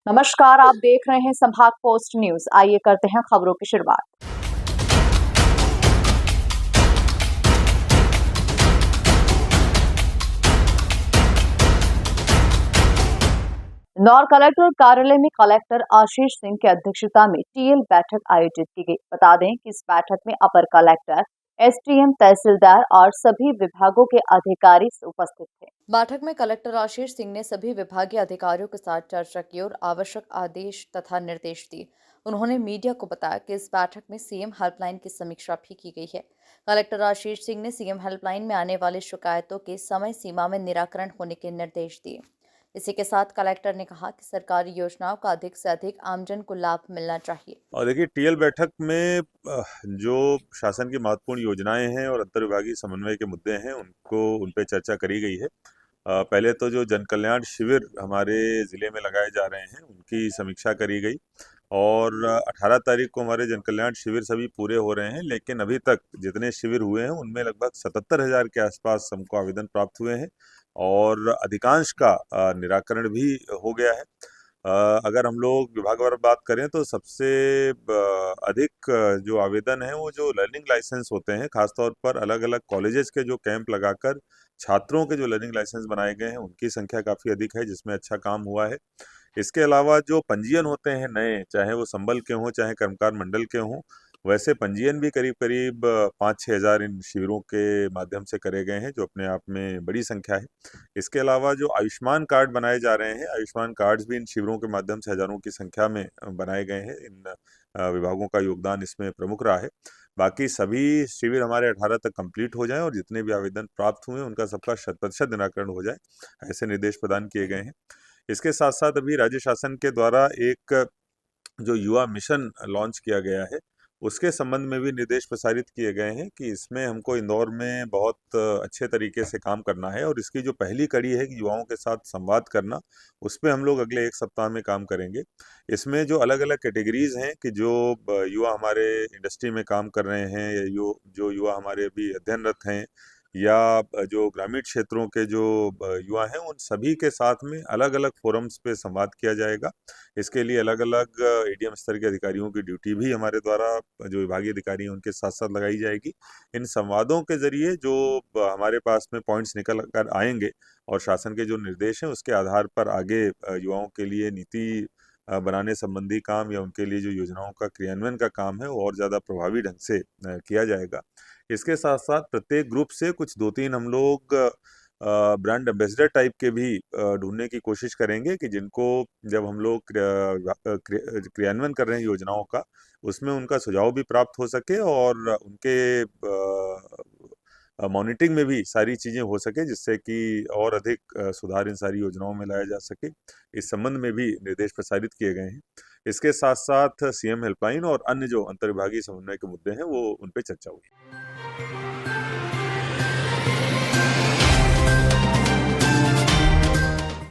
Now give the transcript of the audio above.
नमस्कार, आप देख रहे हैं संभाग पोस्ट न्यूज। आइए करते हैं खबरों की शुरुआत। इंदौर कलेक्टर कार्यालय में कलेक्टर आशीष सिंह की अध्यक्षता में टीएल बैठक आयोजित की गई। बता दें कि इस बैठक में अपर कलेक्टर, एसडीएम, तहसीलदार और सभी विभागों के अधिकारी उपस्थित थे। बैठक में कलेक्टर आशीष सिंह ने सभी विभागीय अधिकारियों के साथ चर्चा की और आवश्यक आदेश तथा निर्देश दिए। उन्होंने मीडिया को बताया कि इस बैठक में सीएम हेल्पलाइन की समीक्षा भी की गई है। कलेक्टर आशीष सिंह ने सीएम हेल्पलाइन में आने वाली शिकायतों के समय सीमा में निराकरण होने के निर्देश दिए। इसी के साथ कलेक्टर ने कहा कि सरकारी योजनाओं का अधिक से अधिक आमजन को लाभ मिलना चाहिए। और देखिए, टीएल बैठक में जो शासन की महत्वपूर्ण योजनाएं हैं और अंतर्विभागीय समन्वय के मुद्दे हैं उन पे चर्चा करी गई है। पहले तो जो जन कल्याण शिविर हमारे ज़िले में लगाए जा रहे हैं उनकी समीक्षा करी गई और 18 तारीख को हमारे जन कल्याण शिविर सभी पूरे हो रहे हैं, लेकिन अभी तक जितने शिविर हुए हैं उनमें लगभग 77,000 के आसपास हमको आवेदन प्राप्त हुए हैं और अधिकांश का निराकरण भी हो गया है। अगर हम लोग विभागवार बात करें तो सबसे अधिक जो आवेदन है वो जो लर्निंग लाइसेंस होते हैं, खासतौर पर अलग अलग कॉलेजेस के जो कैंप लगाकर छात्रों के जो लर्निंग लाइसेंस बनाए गए हैं उनकी संख्या काफ़ी अधिक है, जिसमें अच्छा काम हुआ है। इसके अलावा जो पंजीयन होते हैं नए, चाहे वो संबल के हों चाहे कर्मकार मंडल के हों, वैसे पंजीयन भी करीब करीब 5-6 हज़ार इन शिविरों के माध्यम से करे गए हैं, जो अपने आप में बड़ी संख्या है। इसके अलावा जो आयुष्मान कार्ड बनाए जा रहे हैं, आयुष्मान कार्ड्स भी इन शिविरों के माध्यम से हज़ारों की संख्या में बनाए गए हैं। इन विभागों का योगदान इसमें प्रमुख रहा है। बाकी सभी शिविर हमारे 18 तक कंप्लीट हो जाएँ और जितने भी आवेदन प्राप्त हुए हैं उनका सबका 100% निराकरण हो जाए, ऐसे निर्देश प्रदान किए गए हैं। इसके साथ-साथ अभी राज्य शासन के द्वारा एक जो युवा मिशन लॉन्च किया गया है, उसके संबंध में भी निर्देश प्रसारित किए गए हैं कि इसमें हमको इंदौर में बहुत अच्छे तरीके से काम करना है और इसकी जो पहली कड़ी है कि युवाओं के साथ संवाद करना, उसपे हम लोग अगले 1 सप्ताह में काम करेंगे। इसमें जो अलग-अलग कैटेगरीज़ हैं कि जो युवा हमारे इंडस्ट्री में काम कर रहे हैं या जो युवा हमारे अभी अध्ययनरत हैं या जो ग्रामीण क्षेत्रों के जो युवा हैं, उन सभी के साथ में अलग-अलग फ़ोरम्स पे संवाद किया जाएगा। इसके लिए अलग-अलग एडीएम स्तर के अधिकारियों की ड्यूटी भी हमारे द्वारा जो विभागीय अधिकारी हैं उनके साथ-साथ लगाई जाएगी। इन संवादों के ज़रिए जो हमारे पास में पॉइंट्स निकल कर आएँगे और शासन के जो निर्देश हैं उसके आधार पर आगे युवाओं के लिए नीति बनाने संबंधी काम या उनके लिए जो योजनाओं का क्रियान्वयन का काम है वो और ज़्यादा प्रभावी ढंग से किया जाएगा। इसके साथ-साथ प्रत्येक ग्रुप से कुछ 2-3 हम लोग ब्रांड एम्बेसडर टाइप के भी ढूँढने की कोशिश करेंगे कि जिनको जब हम लोग क्रियान्वयन कर रहे हैं योजनाओं का, उसमें उनका सुझाव भी प्राप्त हो सके और उनके मॉनिटरिंग में भी सारी चीज़ें हो सके, जिससे कि और अधिक सुधार इन सारी योजनाओं में लाया जा सके। इस संबंध में भी निर्देश प्रसारित किए गए हैं। इसके साथ-साथ सीएम हेल्पलाइन और अन्य जो अंतर्विभागीय समन्वय के मुद्दे हैं, वो उन पे चर्चा हुई।